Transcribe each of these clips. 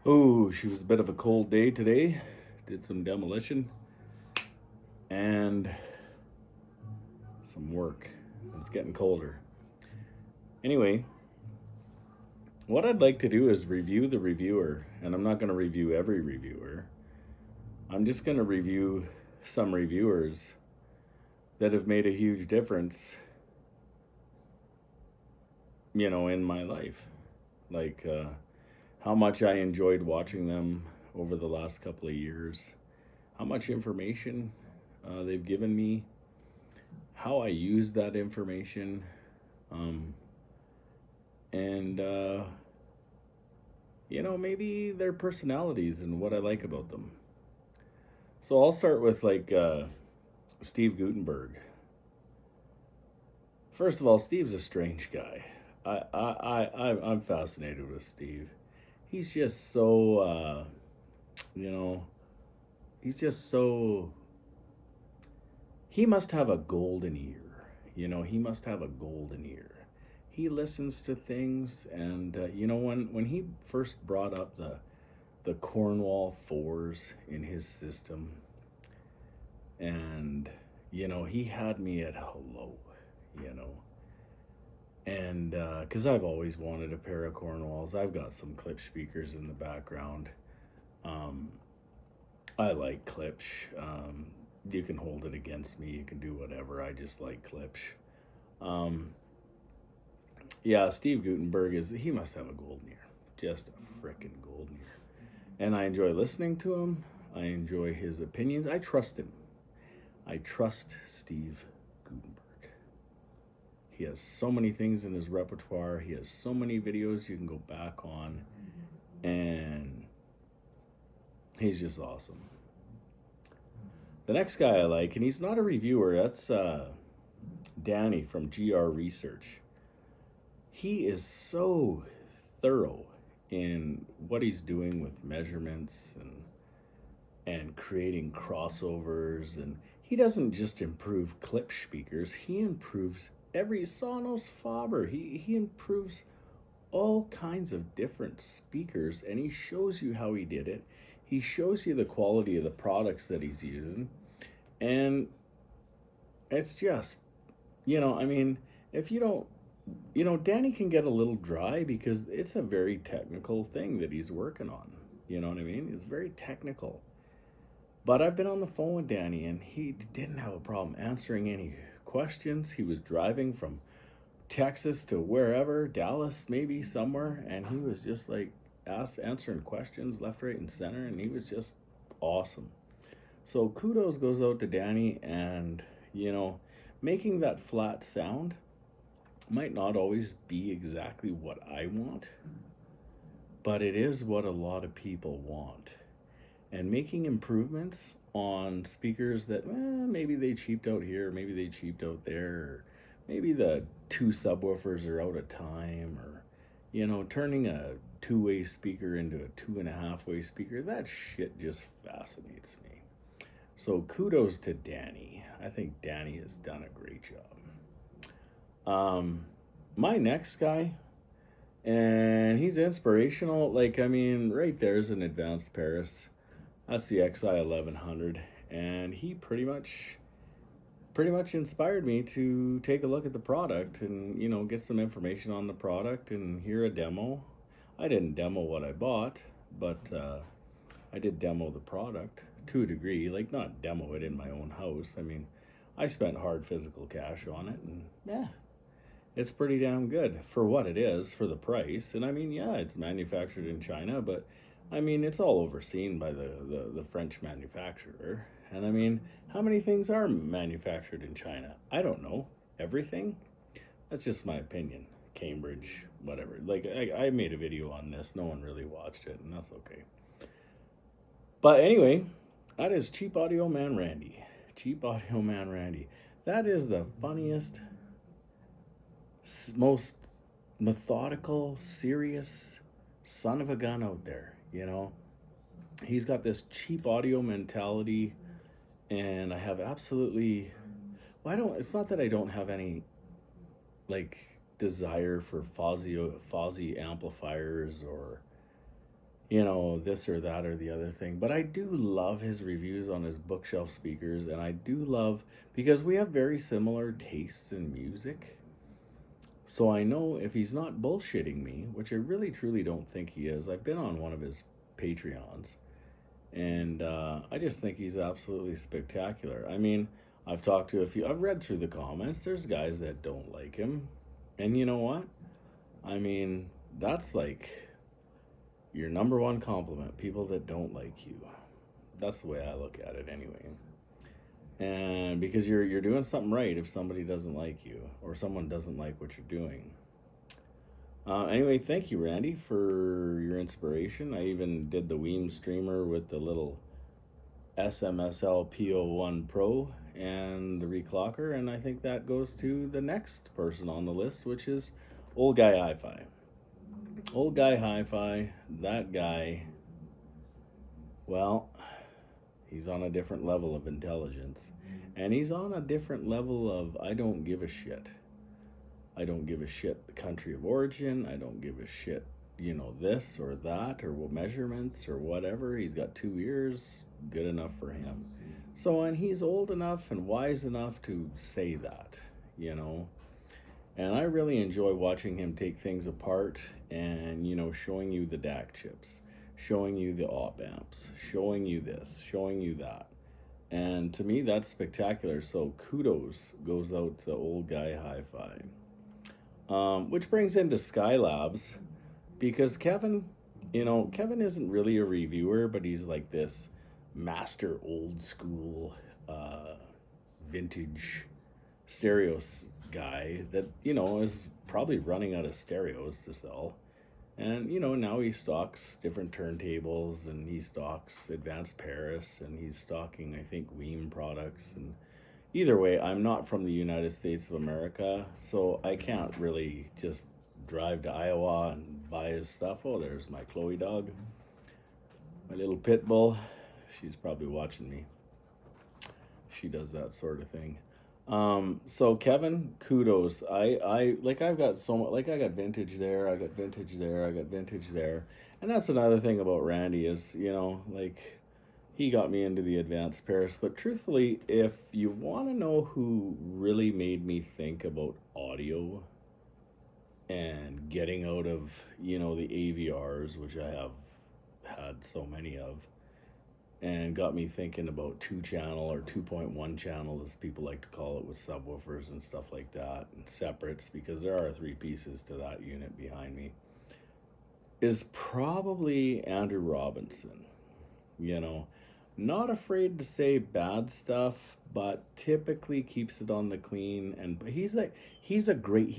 Oh, she was a bit of a cold day today. Did some demolition and some work. It's getting colder. Anyway, what I'd like to do is review the reviewer, and I'm not going to review every reviewer. I'm just going to review some reviewers that have made a huge difference, in my life. Like how much I enjoyed watching them over the last couple of years, how much information they've given me, how I use that information, um, and maybe their personalities and what I like about them. So I'll start with Steve Gutenberg. First of all, Steve's a strange guy. I'm fascinated with Steve. He's just so you know he's just so he must have a golden ear. He must have a golden ear. He listens to things, and when he first brought up the Cornwall fours in his system, and he had me at hello, you know, and because I've always wanted a pair of Cornwalls. I've got some Klipsch speakers in the background. Um, I like Klipsch. You can hold it against me. You can do whatever. I just like Klipsch. Um, yeah, Steve Gutenberg he must have a golden ear. Just a frickin' golden ear. And I enjoy listening to him. I enjoy his opinions. I trust him. I trust Steve Gutenberg. He has so many things in his repertoire. He has so many videos you can go back on. And he's just awesome. The next guy I like, and he's not a reviewer, that's Danny from GR Research. He is so thorough in what he's doing with measurements and creating crossovers, and he doesn't just improve Klipsch speakers, he improves every Sonos Faber. He improves all kinds of different speakers, and he shows you how he did it. He shows you the quality of the products that he's using, and it's just, I mean, if you don't, Danny can get a little dry because it's a very technical thing that he's working on. You know what I mean? It's very technical. But I've been on the phone with Danny, and he didn't have a problem answering any questions. He was driving from Texas to wherever, Dallas maybe somewhere, and he was just like answering questions left, right, and center, and he was just awesome. So kudos goes out to Danny, and making that flat sound might not always be exactly what I want, but it is what a lot of people want. And making improvements on speakers that maybe they cheaped out here, maybe they cheaped out there, or maybe the two subwoofers are out of time, or turning a two-way speaker into a 2.5-way speaker. That shit just fascinates me. So kudos to Danny. I think Danny has done a great job. My next guy, and he's inspirational. Like, I mean, right there's an Advanced Paris. That's the XI 1100, and he pretty much inspired me to take a look at the product and get some information on the product and hear a demo. I didn't demo what I bought, but I did demo the product to a degree. Like, not demo it in my own house. I mean, I spent hard physical cash on it, and yeah, it's pretty damn good for what it is, for the price. And I mean, yeah, it's manufactured in China, but I mean, it's all overseen by the French manufacturer. And I mean, how many things are manufactured in China? I don't know. Everything? That's just my opinion. Cambridge, whatever. Like, I made a video on this. No one really watched it, and that's okay. But anyway, that is Cheap Audio Man Randy. Cheap Audio Man Randy. That is the funniest, most methodical, serious son of a gun out there. He's got this cheap audio mentality, and I have absolutely, well, I don't, it's not that I don't have any like desire for Fozzy amplifiers, or this or that or the other thing. But I do love his reviews on his bookshelf speakers, and I do love because we have very similar tastes in music. So I know if he's not bullshitting me, which I really truly don't think he is. I've been on one of his Patreons, and I just think he's absolutely spectacular. I mean, I've talked to a few, I've read through the comments. There's guys that don't like him. And you know what? I mean, that's like your number one compliment, people that don't like you. That's the way I look at it anyway. And because you're doing something right if somebody doesn't like you or someone doesn't like what you're doing. Anyway, thank you, Randy, for your inspiration. I even did the Weem streamer with the little SMSL PO1 Pro and the reclocker, and I think that goes to the next person on the list, which is Old Guy Hi-Fi. Old Guy Hi-Fi, that guy, well, he's on a different level of intelligence. And he's on a different level of I don't give a shit. I don't give a shit the country of origin. I don't give a shit, this or that or what measurements or whatever. He's got 2 ears, good enough for him. So, and he's old enough and wise enough to say that, And I really enjoy watching him take things apart and, showing you the DAC chips, showing you the op amps, showing you this, showing you that. And to me, that's spectacular. So kudos goes out to Old Guy Hi-Fi. Which brings into Skylabs, because Kevin isn't really a reviewer, but he's like this master old school vintage stereos guy that, is probably running out of stereos to sell. And, now he stocks different turntables and he stocks Advanced Paris and he's stocking, I think, Weem products. And either way, I'm not from the United States of America, so I can't really just drive to Iowa and buy his stuff. Oh, there's my Chloe dog, my little pit bull. She's probably watching me. She does that sort of thing. So Kevin, kudos. I've got so much, I got vintage there, I got vintage there, I got vintage there. And that's another thing about Randy is, he got me into the Advanced Paris. But truthfully, if you want to know who really made me think about audio and getting out of, the AVRs, which I have had so many of, and got me thinking about 2-channel or 2.1 channel, as people like to call it, with subwoofers and stuff like that, and separates, because there are 3 pieces to that unit behind me, is probably Andrew Robinson. Not afraid to say bad stuff, but typically keeps it on the clean. And he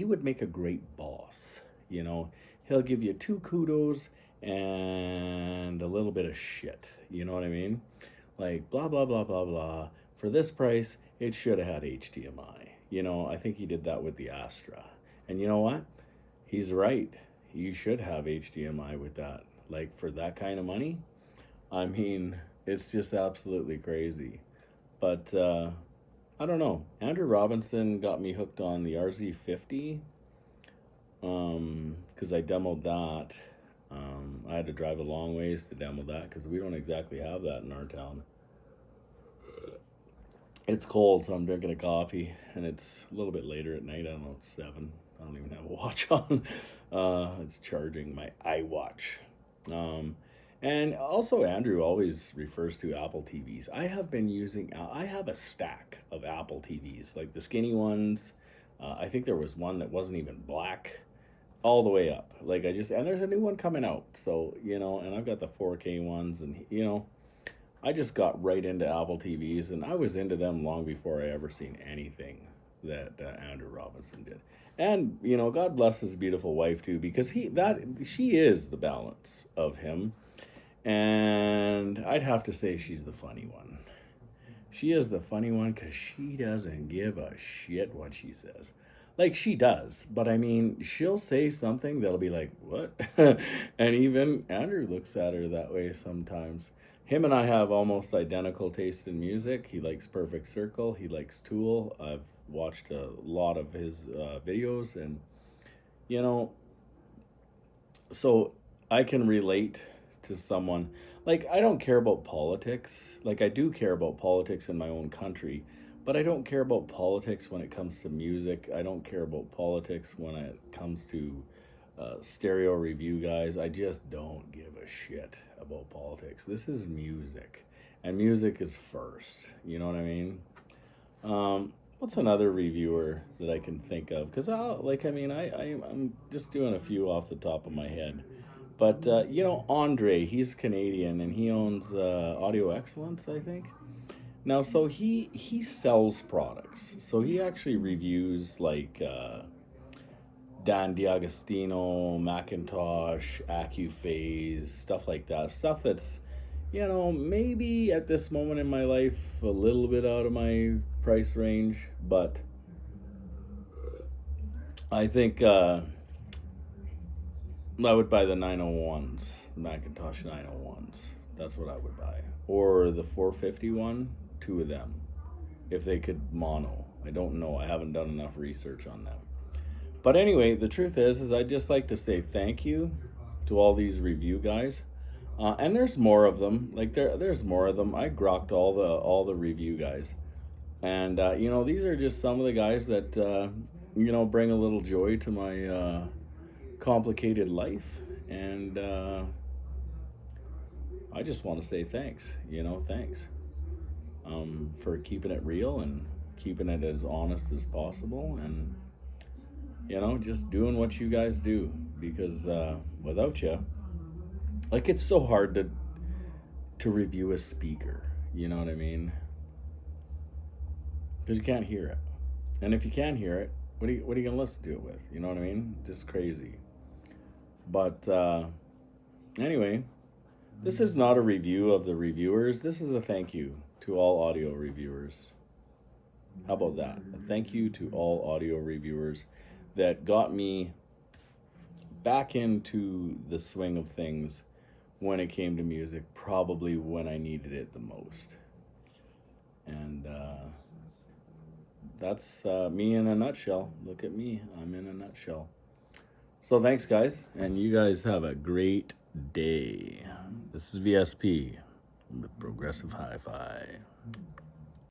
would make a great boss. He'll give you 2 kudos and a little bit of shit. You know what I mean? Like, blah, blah, blah, blah, blah. For this price, it should have had HDMI. I think he did that with the Astra. And you know what? He's right. You should have HDMI with that. Like, for that kind of money, I mean, it's just absolutely crazy. But I don't know. Andrew Robinson got me hooked on the RZ50 because I demoed that. I had to drive a long ways to demo that because we don't exactly have that in our town. It's cold, so I'm drinking a coffee, and it's a little bit later at night. I don't know, it's 7. I don't even have a watch on. It's charging my iWatch. And also, Andrew always refers to Apple TVs. I have a stack of Apple TVs, like the skinny ones. I think there was one that wasn't even black, all the way up. And there's a new one coming out. So, and I've got the 4K ones, and, I just got right into Apple TVs, and I was into them long before I ever seen anything that Andrew Robinson did. And, God bless his beautiful wife, too, because she is the balance of him. And I'd have to say she's the funny one. She is the funny one because she doesn't give a shit what she says. Like, she does, but I mean, she'll say something that'll be like, what? And even Andrew looks at her that way sometimes. Him and I have almost identical taste in music. He likes Perfect Circle. He likes Tool. I've watched a lot of his videos, and, so I can relate to someone. Like, I don't care about politics. Like, I do care about politics in my own country, but I don't care about politics when it comes to music. I don't care about politics when it comes to stereo review guys. I just don't give a shit about politics. This is music, and music is first. You know what I mean? What's another reviewer that I can think of? Because I'm just doing a few off the top of my head. But, Andre, he's Canadian and he owns Audio Excellence, I think. Now, so he sells products. So he actually reviews like Dan D'Agostino, Macintosh, AccuPhase, stuff like that. Stuff that's, maybe at this moment in my life a little bit out of my price range, but I think I would buy the 901s, Macintosh 901s. That's what I would buy. Or the 451, two of them, if they could mono. I don't know. I haven't done enough research on them. But anyway, the truth is I'd just like to say thank you to all these review guys. And there's more of them. Like there's more of them. I grokked all the review guys. And these are just some of the guys that bring a little joy to my complicated life. And I just want to say thanks. Thanks for keeping it real and keeping it as honest as possible, and just doing what you guys do, because without you, like, it's so hard to review a speaker, you know what I mean? Because you can't hear it. And if you can't hear it, what are you going to listen to it with? You know what I mean? Just crazy. But anyway, this is not a review of the reviewers. This is a thank you to all audio reviewers. How about that? A thank you to all audio reviewers that got me back into the swing of things when it came to music, probably when I needed it the most. And that's me in a nutshell. Look at me. I'm in a nutshell. So thanks, guys. And you guys have a great day. This is VSP with Progressive Hi-Fi.